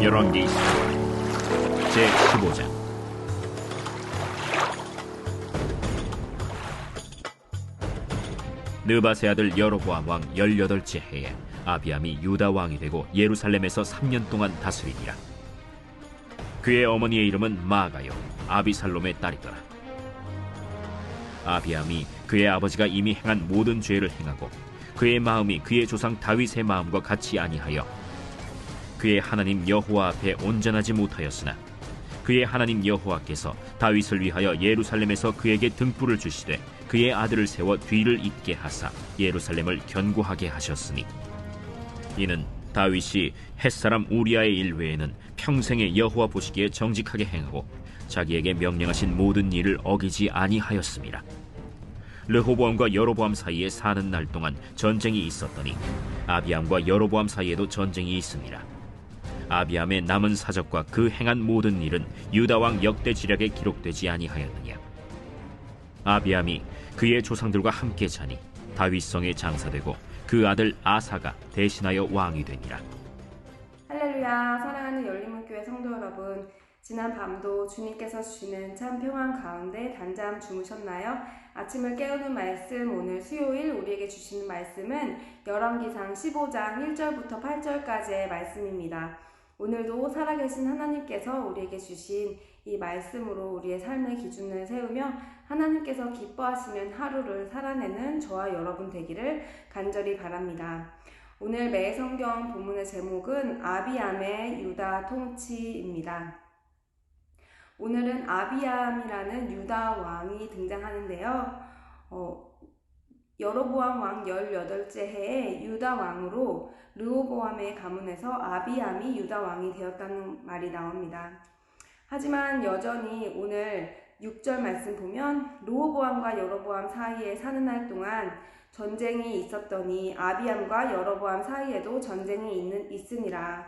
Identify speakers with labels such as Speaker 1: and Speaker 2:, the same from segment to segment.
Speaker 1: 열왕기 제15장. 느밧의 아들 여로보암 왕 18째 해에 아비암이 유다 왕이 되고 예루살렘에서 3년 동안 다스리니라. 그의 어머니의 이름은 마아가요 아비살롬의 딸이더라. 아비암이 그의 아버지가 이미 행한 모든 죄를 행하고 그의 마음이 그의 조상 다윗의 마음과 같이 아니하여 그의 하나님 여호와 앞에 온전하지 못하였으나 그의 하나님 여호와께서 다윗을 위하여 예루살렘에서 그에게 등불을 주시되 그의 아들을 세워 뒤를 잇게 하사 예루살렘을 견고하게 하셨으니, 이는 다윗이 햇사람 우리아의 일 외에는 평생에 여호와 보시기에 정직하게 행하고 자기에게 명령하신 모든 일을 어기지 아니하였습니다. 르호보암과 여로보암 사이에 사는 날 동안 전쟁이 있었더니 아비암과 여로보암 사이에도 전쟁이 있습니다. 아비암의 남은 사적과 그 행한 모든 일은 유다 왕 역대 지략에 기록되지 아니하였느냐. 아비암이 그의 조상들과 함께 자니 다윗성에 장사되고 그 아들 아사가 대신하여 왕이 되니라.
Speaker 2: 할렐루야. 사랑하는 열린문교회 성도 여러분, 지난 밤도 주님께서 주시는 참 평안 가운데 단잠 주무셨나요? 아침을 깨우는 말씀, 오늘 수요일 우리에게 주시는 말씀은 열왕기상 15장 1절부터 8절까지의 말씀입니다. 오늘도 살아계신 하나님께서 우리에게 주신 이 말씀으로 우리의 삶의 기준을 세우며 하나님께서 기뻐하시는 하루를 살아내는 저와 여러분 되기를 간절히 바랍니다. 오늘 매성경 본문의 제목은 아비암의 유다 통치입니다. 오늘은 아비암이라는 유다 왕이 등장하는데요. 여로보암 왕 18째 해에 유다 왕으로 르호보암의 가문에서 아비암이 유다 왕이 되었다는 말이 나옵니다. 하지만 여전히 오늘 6절 말씀 보면 르호보암과 여로보암 사이에 사는 날 동안 전쟁이 있었더니 아비암과 여로보암 사이에도 전쟁이 있으니라.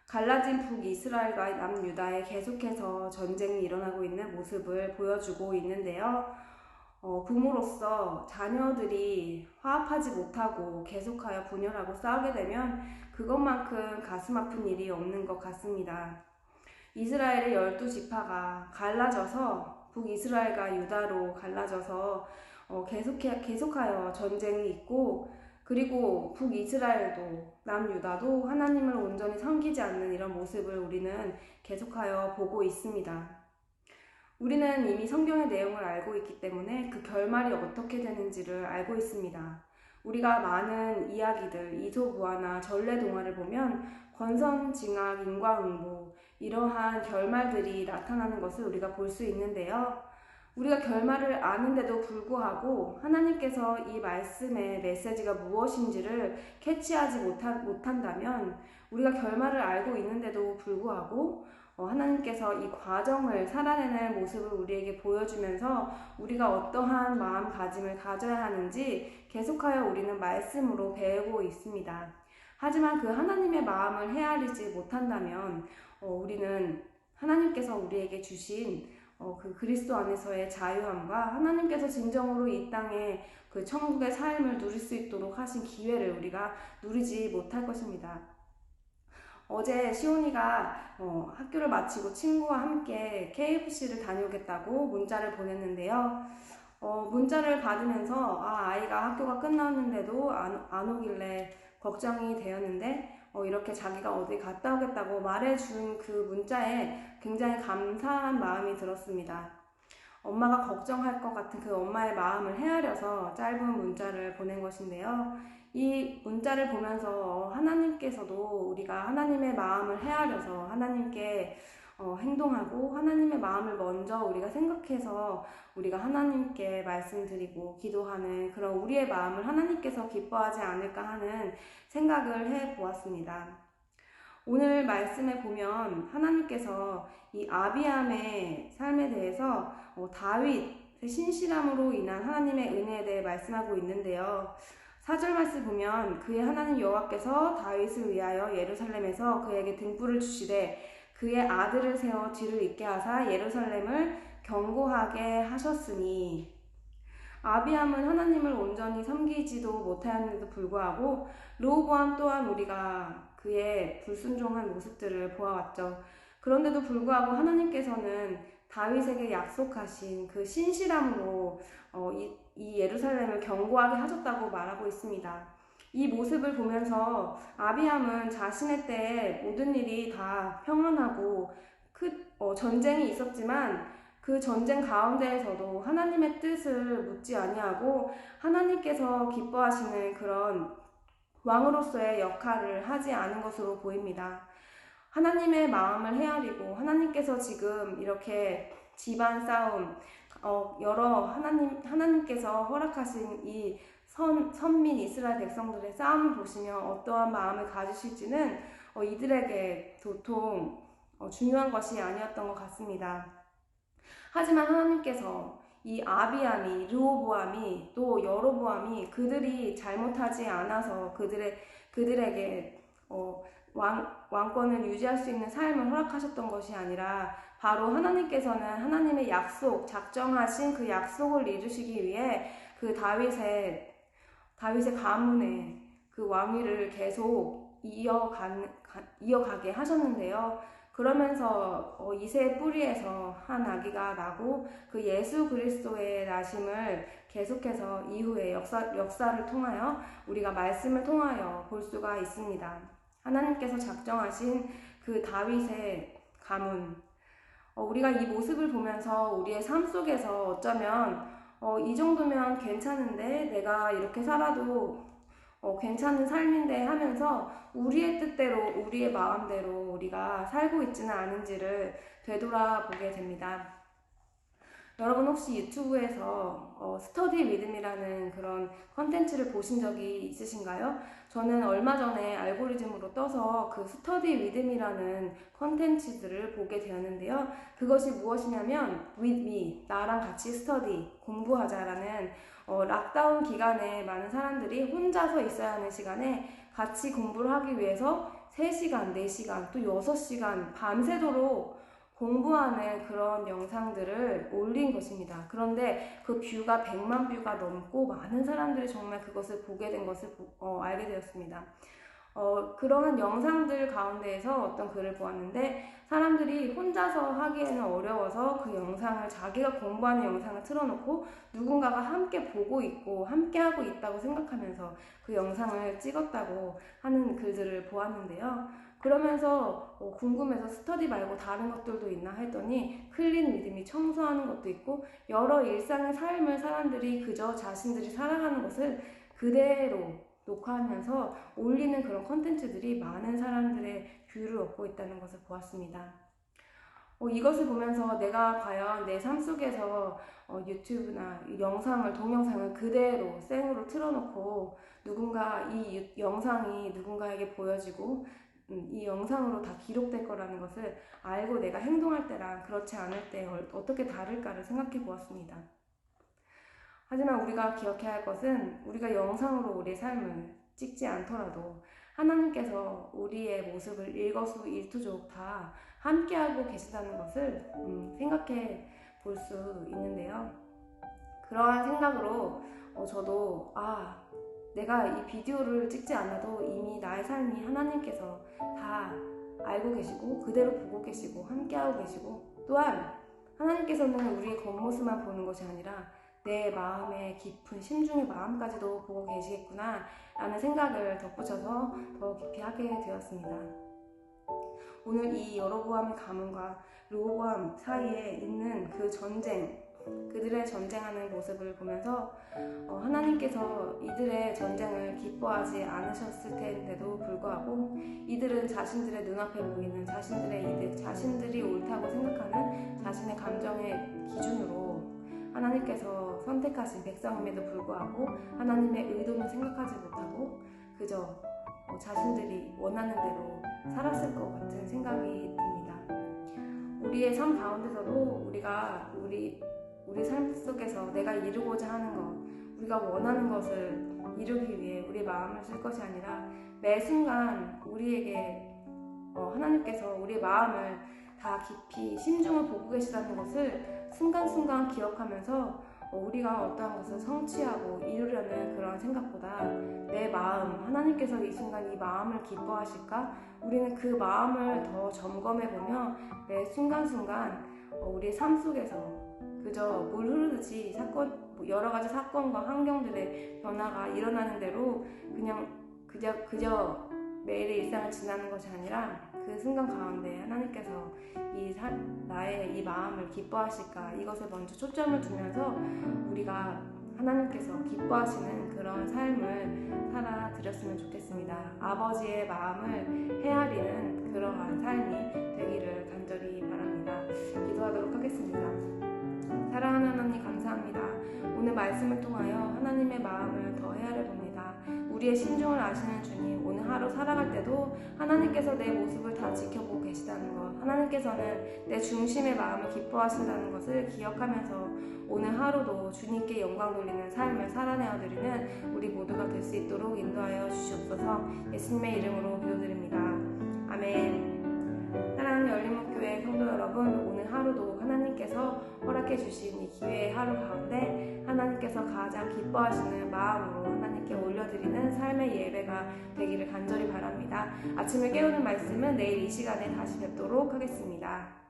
Speaker 2: 갈라진 북이스라엘과 남유다에 계속해서 전쟁이 일어나고 있는 모습을 보여주고 있는데요. 부모로서 자녀들이 화합하지 못하고 계속하여 분열하고 싸우게 되면 그것만큼 가슴 아픈 일이 없는 것 같습니다. 이스라엘의 12지파가 갈라져서 북이스라엘과 유다로 갈라져서 계속하여 전쟁이 있고, 그리고 북이스라엘도 남유다도 하나님을 온전히 섬기지 않는 이런 모습을 우리는 계속하여 보고 있습니다. 우리는 이미 성경의 내용을 알고 있기 때문에 그 결말이 어떻게 되는지를 알고 있습니다. 우리가 많은 이야기들, 이소부화나 전래동화를 보면 권선징악, 인과응보, 이러한 결말들이 나타나는 것을 우리가 볼 수 있는데요. 우리가 결말을 아는데도 불구하고 하나님께서 이 말씀의 메시지가 무엇인지를 캐치하지 못한다면, 우리가 결말을 알고 있는데도 불구하고 하나님께서 이 과정을 살아내는 모습을 우리에게 보여주면서 우리가 어떠한 마음가짐을 가져야 하는지 계속하여 우리는 말씀으로 배우고 있습니다. 하지만 그 하나님의 마음을 헤아리지 못한다면 우리는 하나님께서 우리에게 주신 그 그리스도 안에서의 자유함과 하나님께서 진정으로 이 땅에 그 천국의 삶을 누릴 수 있도록 하신 기회를 우리가 누리지 못할 것입니다. 어제 시온이가 학교를 마치고 친구와 함께 KFC를 다녀오겠다고 문자를 보냈는데요. 문자를 받으면서 아이가 학교가 끝났는데도 안 오길래 걱정이 되었는데 이렇게 자기가 어디 갔다 오겠다고 말해준 그 문자에 굉장히 감사한 마음이 들었습니다. 엄마가 걱정할 것 같은 그 엄마의 마음을 헤아려서 짧은 문자를 보낸 것인데요. 이 문자를 보면서 하나님께서도 우리가 하나님의 마음을 헤아려서 하나님께 행동하고 하나님의 마음을 먼저 우리가 생각해서 우리가 하나님께 말씀드리고 기도하는 그런 우리의 마음을 하나님께서 기뻐하지 않을까 하는 생각을 해보았습니다. 오늘 말씀에 보면 하나님께서 이 아비암의 삶에 대해서 다윗의 신실함으로 인한 하나님의 은혜에 대해 말씀하고 있는데요. 4절 말씀 보면 그의 하나님 여호와께서 다윗을 위하여 예루살렘에서 그에게 등불을 주시되 그의 아들을 세워 뒤를 잇게 하사 예루살렘을 견고하게 하셨으니, 아비암은 하나님을 온전히 섬기지도 못하였는데도 불구하고 르호보암 또한 우리가 그의 불순종한 모습들을 보아왔죠. 그런데도 불구하고 하나님께서는 다윗에게 약속하신 그 신실함으로 이 예루살렘을 견고하게 하셨다고 말하고 있습니다. 이 모습을 보면서 아비함은 자신의 때에 모든 일이 다 평안하고 전쟁이 있었지만 그 전쟁 가운데에서도 하나님의 뜻을 묻지 아니하고 하나님께서 기뻐하시는 그런 왕으로서의 역할을 하지 않은 것으로 보입니다. 하나님의 마음을 헤아리고 하나님께서 지금 이렇게 집안 싸움, 하나님께서 허락하신 이 선민 이스라엘 백성들의 싸움을 보시며 어떠한 마음을 가지실지는 이들에게 도통 중요한 것이 아니었던 것 같습니다. 하지만 하나님께서 이 아비암이, 르호보암이, 또 여로보암이 그들이 잘못하지 않아서 그들에게 왕권을 유지할 수 있는 삶을 허락하셨던 것이 아니라 바로 하나님께서는 하나님의 약속, 작정하신 그 약속을 이루시기 위해 그 다윗의 가문에 그 왕위를 계속 이어가게 하셨는데요. 그러면서 이새의 뿌리에서 한 아기가 나고 그 예수 그리스도의 나심을 계속해서 이후에 역사를 통하여 우리가 말씀을 통하여 볼 수가 있습니다. 하나님께서 작정하신 그 다윗의 가문, 우리가 이 모습을 보면서 우리의 삶 속에서 어쩌면 이 정도면 괜찮은데 내가 이렇게 살아도 괜찮은 삶인데 하면서 우리의 뜻대로 우리의 마음대로 우리가 살고 있지는 않은지를 되돌아보게 됩니다. 여러분 혹시 유튜브에서 스터디 리듬이라는 그런 컨텐츠를 보신 적이 있으신가요? 저는 얼마 전에 알고리즘으로 떠서 그 스터디 리듬이라는 컨텐츠들을 보게 되었는데요. 그것이 무엇이냐면 with me, 나랑 같이 스터디, 공부하자라는 락다운 기간에 많은 사람들이 혼자서 있어야 하는 시간에 같이 공부를 하기 위해서 3시간, 4시간, 또 6시간 밤새도록 공부하는 그런 영상들을 올린 것입니다. 그런데 그 뷰가 100만 뷰가 넘고 많은 사람들이 정말 그것을 보게 된 것을 알게 되었습니다. 그러한 영상들 가운데에서 어떤 글을 보았는데 사람들이 혼자서 하기에는 어려워서 그 영상을 자기가 공부하는 영상을 틀어놓고 누군가가 함께 보고 있고 함께 하고 있다고 생각하면서 그 영상을 찍었다고 하는 글들을 보았는데요. 그러면서 궁금해서 스터디 말고 다른 것들도 있나 했더니 클린 리듬이 청소하는 것도 있고 여러 일상의 삶을 사람들이 그저 자신들이 살아가는 것을 그대로 녹화하면서 올리는 그런 컨텐츠들이 많은 사람들의 뷰를 얻고 있다는 것을 보았습니다. 이것을 보면서 내가 과연 내 삶 속에서 유튜브나 동영상을 그대로 생으로 틀어놓고 누군가 이 영상이 누군가에게 보여지고 이 영상으로 다 기록될 거라는 것을 알고 내가 행동할 때랑 그렇지 않을 때 어떻게 다를까를 생각해 보았습니다. 하지만 우리가 기억해야 할 것은 우리가 영상으로 우리의 삶을 찍지 않더라도 하나님께서 우리의 모습을 일거수일투족 다 함께하고 계시다는 것을 생각해 볼 수 있는데요. 그러한 생각으로 저도 내가 이 비디오를 찍지 않아도 이미 나의 삶이 하나님께서 다 알고 계시고 그대로 보고 계시고 함께하고 계시고 또한 하나님께서는 우리의 겉모습만 보는 것이 아니라 내 마음의 깊은 심중의 마음까지도 보고 계시겠구나 라는 생각을 덧붙여서 더 깊이 하게 되었습니다. 오늘 이 여로보암의 가문과 르호보암 사이에 있는 그 전쟁, 그들의 전쟁하는 모습을 보면서 하나님께서 이들의 전쟁을 기뻐하지 않으셨을 텐데도 불구하고 이들은 자신들의 눈앞에 보이는 자신들의 이득, 자신들이 옳다고 생각하는 자신의 감정의 기준으로 하나님께서 선택하신 백성임에도 불구하고 하나님의 의도는 생각하지 못하고 그저 자신들이 원하는 대로 살았을 것 같은 생각이 듭니다. 우리의 삶 가운데서도 우리가 우리 삶 속에서 내가 이루고자 하는 것, 우리가 원하는 것을 이루기 위해 우리의 마음을 쓸 것이 아니라 매 순간 우리에게 하나님께서 우리의 마음을 다 깊이 심중을 보고 계시다는 것을 순간순간 기억하면서 우리가 어떠한 것을 성취하고 이루려는 그런 생각보다 내 마음, 하나님께서 이 순간 이 마음을 기뻐하실까? 우리는 그 마음을 더 점검해보며 매 순간순간 우리의 삶 속에서 그저 물 흐르듯이 여러 가지 사건과 환경들의 변화가 일어나는 대로 그저 매일의 일상을 지나는 것이 아니라 그 순간 가운데 하나님께서 나의 이 마음을 기뻐하실까, 이것에 먼저 초점을 두면서 우리가 하나님께서 기뻐하시는 그런 삶을 살아드렸으면 좋겠습니다. 아버지의 마음을 헤아리는 그러한 삶이 되기를 간절히 바랍니다. 기도하도록 하겠습니다. 사랑하는 하나님, 감사합니다. 오늘 말씀을 통하여 하나님의 마음을 더 헤아려 봅니다. 우리의 심중을 아시는 주님, 오늘 하루 살아갈 때도 하나님께서 내 모습을 다 지켜보고 계시다는 것, 하나님께서는 내 중심의 마음을 기뻐하신다는 것을 기억하면서 오늘 하루도 주님께 영광 돌리는 삶을 살아내어 드리는 우리 모두가 될 수 있도록 인도하여 주시옵소서. 예수님의 이름으로 기도드립니다. 아멘. 사랑하는 열린목교회 성도 여러분, 오늘 하루도 하나님께서 허락해 주신 이 기회의 하루 가운데 하나님께서 가장 기뻐하시는 마음으로 하나님께 올려드리는 삶의 예배가 되기를 간절히 바랍니다. 아침을 깨우는 말씀은 내일 이 시간에 다시 뵙도록 하겠습니다.